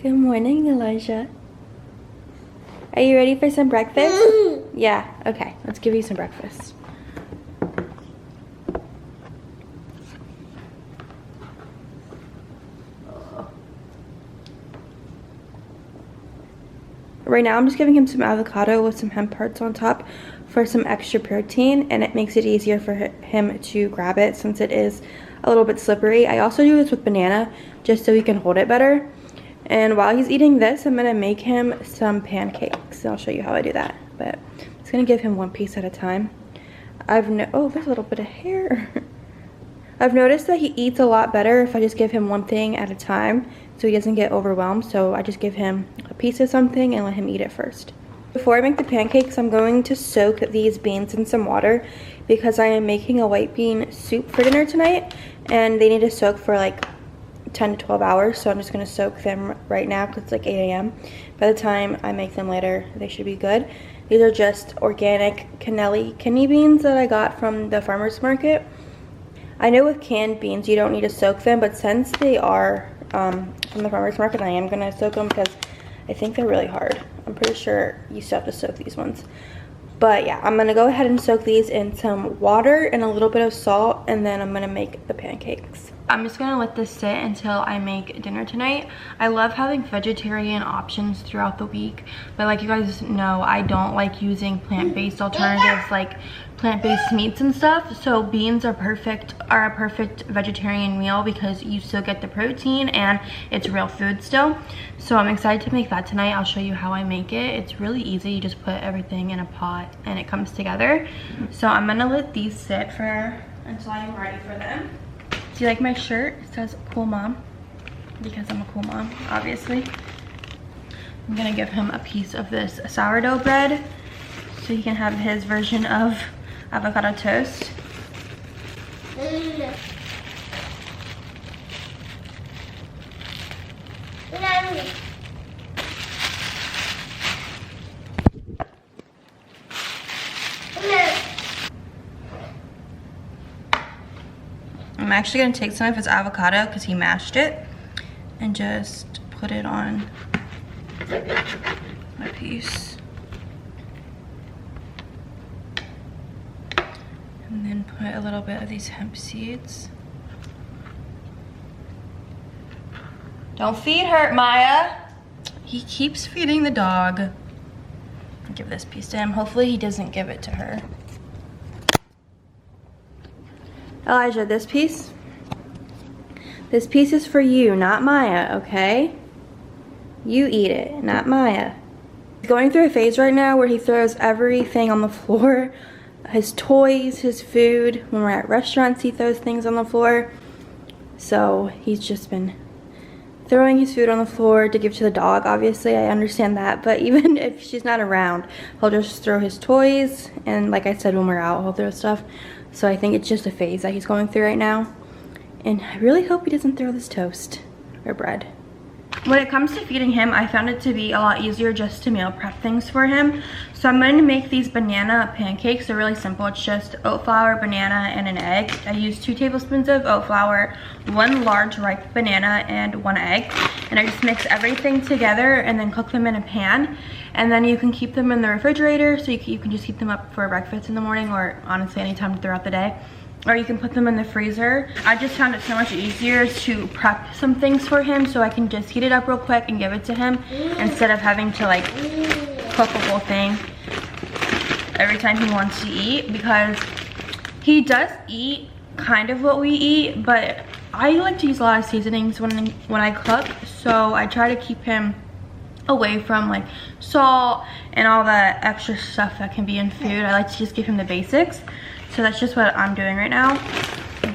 Good morning, Elijah. Are you ready for some breakfast? Yeah, okay. Let's give you some breakfast. Right now I'm just giving him some avocado with some hemp hearts on top for some extra protein, and it makes it easier for him to grab it since it is a little bit slippery. I also do this with banana just so he can hold it better. And while he's eating this, I'm gonna make him some pancakes. I'll show you how I do that, but I'm just gonna give him one piece at a time. Oh, there's a little bit of hair. I've noticed that he eats a lot better if I just give him one thing at a time so he doesn't get overwhelmed. So I just give him a piece of something and let him eat it first. Before I make the pancakes, I'm going to soak these beans in some water because I am making a white bean soup for dinner tonight, and they need to soak for like 10 to 12 hours. So I'm just going to soak them right now because it's like 8 a.m. By the time I make them later, they should be good. These are just organic kidney beans that I got from the farmer's market. I know with canned beans you don't need to soak them, but since they are from the farmer's market, I am going to soak them because I think they're really hard. I'm pretty sure you still have to soak these ones. But yeah, I'm going to go ahead and soak these in some water and a little bit of salt, and then I'm going to make the pancakes. I'm just going to let this sit until I make dinner tonight. I love having vegetarian options throughout the week, but like you guys know, I don't like using plant-based alternatives like plant-based meats and stuff. So beans are a perfect vegetarian meal because you still get the protein and it's real food still. So I'm excited to make that tonight. I'll show you how I make it. It's really easy. You just put everything in a pot and it comes together. So I'm gonna let these sit until I'm ready for them. Do you like my shirt? It says cool mom because I'm a cool mom, obviously. I'm gonna give him a piece of this sourdough bread so he can have his version of avocado toast. I'm actually going to take some of his avocado because he mashed it and just put it on my piece. And then put a little bit of these hemp seeds. Don't feed her, Maya. He keeps feeding the dog. I'll give this piece to him. Hopefully he doesn't give it to her. Elijah, this piece is for you, not Maya, okay? You eat it, not Maya. He's going through a phase right now where he throws everything on the floor. His toys, his food. When we're at restaurants, he throws things on the floor. So he's just been throwing his food on the floor to give to the dog. Obviously, I understand that. But even if she's not around, he'll just throw his toys. And like I said, when we're out, he'll throw stuff. So I think it's just a phase that he's going through right now. And I really hope he doesn't throw this toast or bread. When it comes to feeding him, I found it to be a lot easier just to meal prep things for him. So I'm going to make these banana pancakes. They're really simple. It's just oat flour, banana, and an egg. I use 2 tablespoons of oat flour, 1 large ripe banana, and 1 egg. And I just mix everything together and then cook them in a pan. And then you can keep them in the refrigerator, so you can just heat them up for breakfast in the morning, or honestly anytime throughout the day. Or you can put them in the freezer. I just found it so much easier to prep some things for him so I can just heat it up real quick and give it to him instead of having to like cook a whole thing every time he wants to eat, because he does eat kind of what we eat, but I like to use a lot of seasonings when I cook, so I try to keep him away from like salt and all that extra stuff that can be in food. I like to just give him the basics. So that's just what I'm doing right now.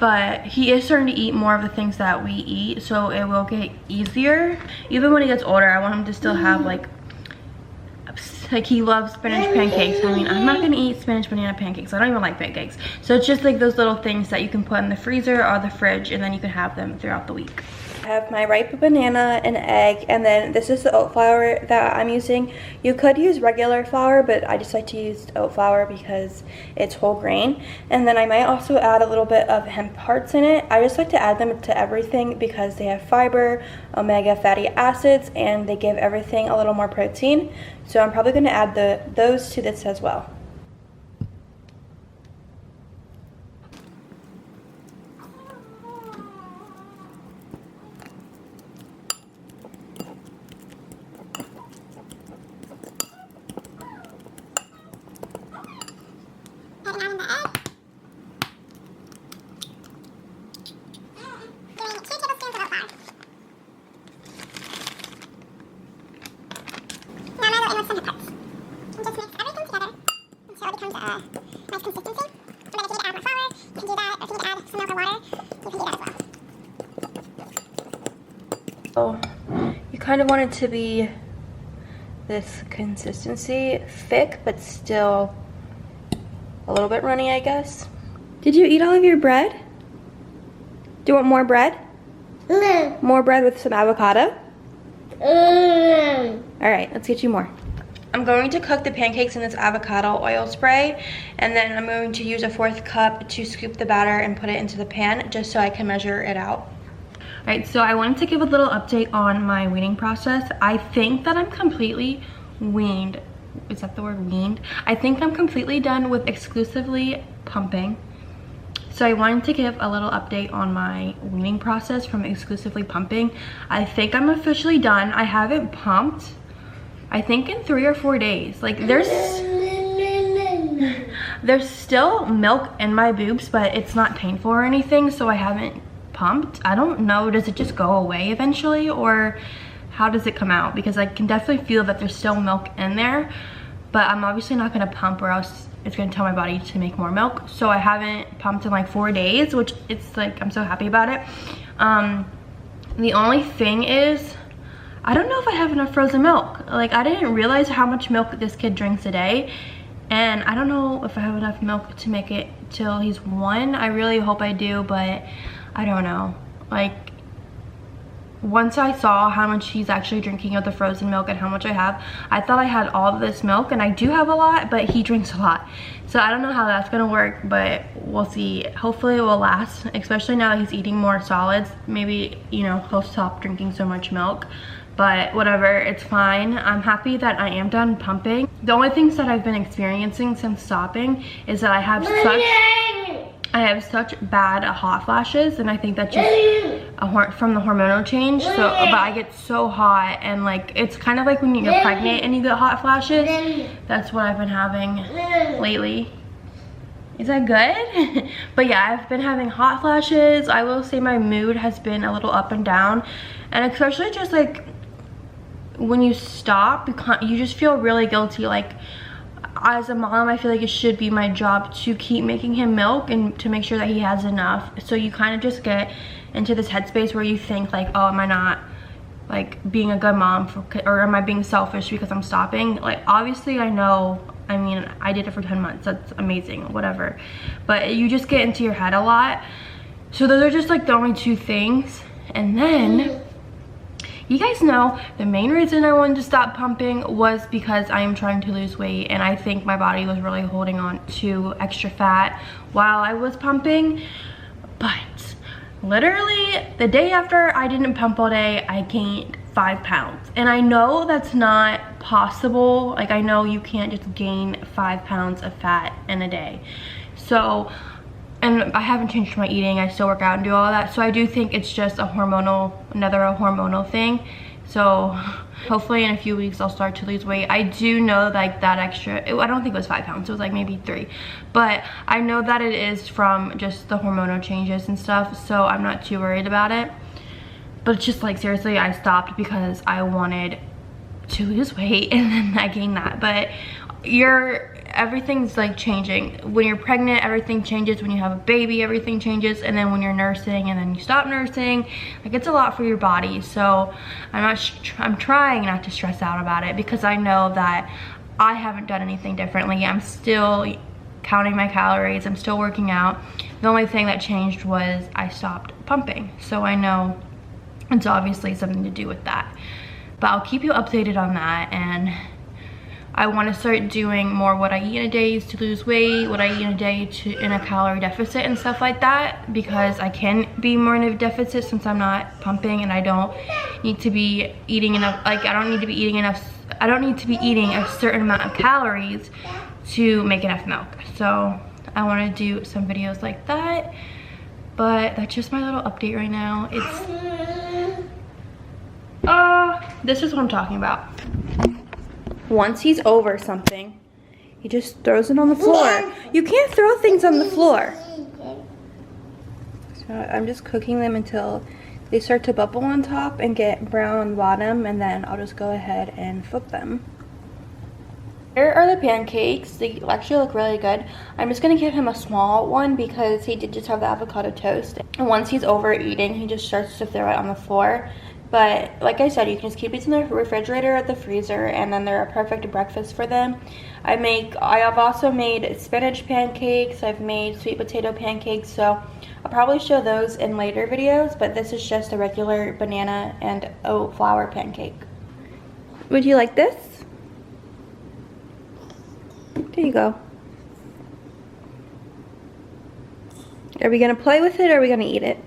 But he is starting to eat more of the things that we eat, so it will get easier. Even when he gets older, I want him to still have like he loves spinach pancakes. I mean, I'm not gonna eat spinach banana pancakes. I don't even like pancakes. So it's just like those little things that you can put in the freezer or the fridge, and then you can have them throughout the week. have my ripe banana and egg, and then this is the oat flour that I'm using. You could use regular flour, but I just like to use oat flour because it's whole grain. And then I might also add a little bit of hemp hearts in it. I just like to add them to everything because they have fiber, omega fatty acids, and they give everything a little more protein. So I'm probably going to add those to this as well. So you kind of want it to be this consistency, thick but still a little bit runny, I guess. Did you eat all of your bread? Do you want more bread? No. More bread with some avocado? No. All right, let's get you more. I'm going to cook the pancakes in this avocado oil spray, and then I'm going to use a 1/4 cup to scoop the batter and put it into the pan just so I can measure it out. All right, so I wanted to give a little update on my weaning process. I think that I'm completely weaned. Is that the word, weaned? I think I'm completely done with exclusively pumping. So I wanted to give a little update on my weaning process from exclusively pumping. I think I'm officially done. I haven't pumped, I think, in 3 or 4 days. Like there's still milk in my boobs, but it's not painful or anything, so I haven't pumped. I don't know, does it just go away eventually, or how does it come out? Because I can definitely feel that there's still milk in there, but I'm obviously not gonna pump or else it's gonna tell my body to make more milk. So I haven't pumped in like 4 days, which it's like, I'm so happy about it. The only thing is, I don't know if I have enough frozen milk. Like, I didn't realize how much milk this kid drinks a day, and I don't know if I have enough milk to make it till he's 1. I really hope I do, but I don't know. Like, once I saw how much he's actually drinking of the frozen milk and how much I have, I thought I had all of this milk, and I do have a lot, but he drinks a lot. So I don't know how that's gonna work, but we'll see. Hopefully it will last, especially now that he's eating more solids. Maybe, you know, he'll stop drinking so much milk, but whatever, it's fine. I'm happy that I am done pumping. The only things that I've been experiencing since stopping is that I have such bad hot flashes, and I think that's just from the hormonal change. So, but I get so hot, and like, it's kind of like when you're pregnant and you get hot flashes. That's what I've been having lately. Is that good? But yeah, I've been having hot flashes. I will say my mood has been a little up and down, and especially just like when you stop, you just feel really guilty. Like, as a mom, I feel like it should be my job to keep making him milk and to make sure that he has enough. So you kind of just get into this headspace where you think like, oh, am I not like being a good mom or am I being selfish because I'm stopping? Like, obviously I know, I mean, I did it for 10 months. That's amazing, whatever. But you just get into your head a lot. So those are just like the only 2 things. And then, you guys know the main reason I wanted to stop pumping was because I am trying to lose weight, and I think my body was really holding on to extra fat while I was pumping. But literally the day after I didn't pump all day, I gained 5 pounds. And I know that's not possible. Like, I know you can't just gain 5 pounds of fat in a day. So, and I haven't changed my eating. I still work out and do all of that. So I do think it's just another hormonal thing. So hopefully in a few weeks I'll start to lose weight. I do know like that extra, I don't think it was 5 pounds. It was like maybe 3. But I know that it is from just the hormonal changes and stuff. So I'm not too worried about it. But it's just like, seriously, I stopped because I wanted to lose weight, and then I gained that. But everything's like changing. When you're pregnant, everything changes. When you have a baby, everything changes. And then when you're nursing and then you stop nursing, like, it's a lot for your body. So I'm trying not to stress out about it, because I know that I haven't done anything differently. I'm still counting my calories. I'm still working out. The only thing that changed was I stopped pumping. So I know And so obviously something to do with that. But I'll keep you updated on that, and I want to start doing more what I eat in a day to lose weight, what I eat in a day in a calorie deficit and stuff like that, because I can be more in a deficit since I'm not pumping, and I don't need to be eating enough, like I don't need to be eating a certain amount of calories to make enough milk. So I want to do some videos like that, but that's just my little update right now. This is what I'm talking about. Once he's over something, he just throws it on the floor. You can't throw things on the floor. So I'm just cooking them until they start to bubble on top and get brown on the bottom, and then I'll just go ahead and flip them. Here are the pancakes. They actually look really good. I'm just gonna give him a small one because he did just have the avocado toast. And once he's over eating, he just starts to throw it on the floor. But like I said, you can just keep these in the refrigerator or the freezer, and then they're a perfect breakfast for them. I have also made spinach pancakes. I've made sweet potato pancakes, so I'll probably show those in later videos, but this is just a regular banana and oat flour pancake. Would you like this? There you go. Are we gonna play with it or are we gonna eat it?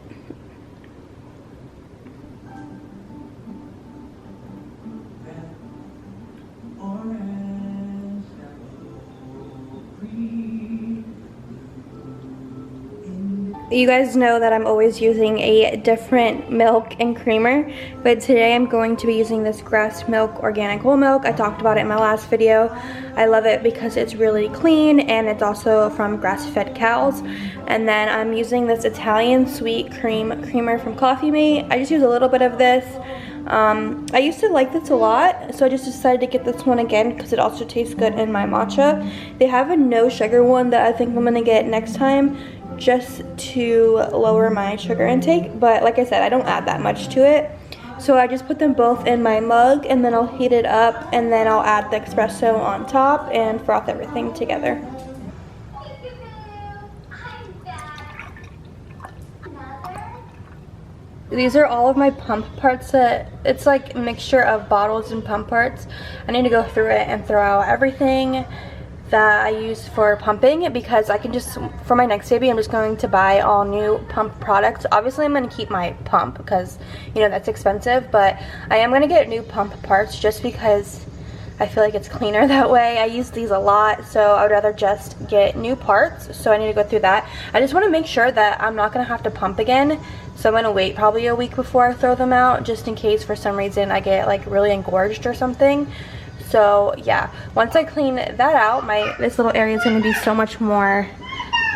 You guys know that I'm always using a different milk and creamer, but today I'm going to be using this grass milk organic whole milk. I talked about it in my last video. I love it because it's really clean and it's also from grass-fed cows. And then I'm using this Italian sweet creamer from Coffee Mate. I just use a little bit of this. I used to like this a lot, so I just decided to get this one again because it also tastes good in my matcha. They have a no sugar one that I think I'm gonna get next time, just to lower my sugar intake, but like I said, I don't add that much to it. So I just put them both in my mug, and then I'll heat it up, and then I'll add the espresso on top and froth everything together. These are all of my pump parts. It's like a mixture of bottles and pump parts. I need to go through it and throw out everything that I use for pumping, because I can just, for my next baby, I'm just going to buy all new pump products. Obviously I'm going to keep my pump because, you know, that's expensive, but I am going to get new pump parts just because I feel like it's cleaner that way. I use these a lot, so I would rather just get new parts, so I need to go through that. I just want to make sure that I'm not going to have to pump again, so I'm going to wait probably a week before I throw them out, just in case for some reason I get like really engorged or something. So yeah, once I clean that out, this little area is going to be so much more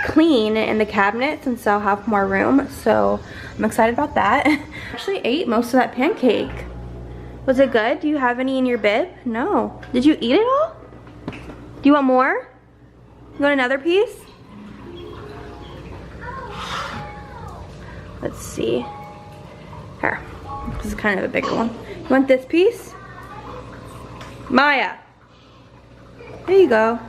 clean in the cabinets, and so I'll have more room. So I'm excited about that. I actually ate most of that pancake. Was it good? Do you have any in your bib? No. Did you eat it all? Do you want more? You want another piece? Let's see. Here. This is kind of a bigger one. You want this piece? Maya, there you go.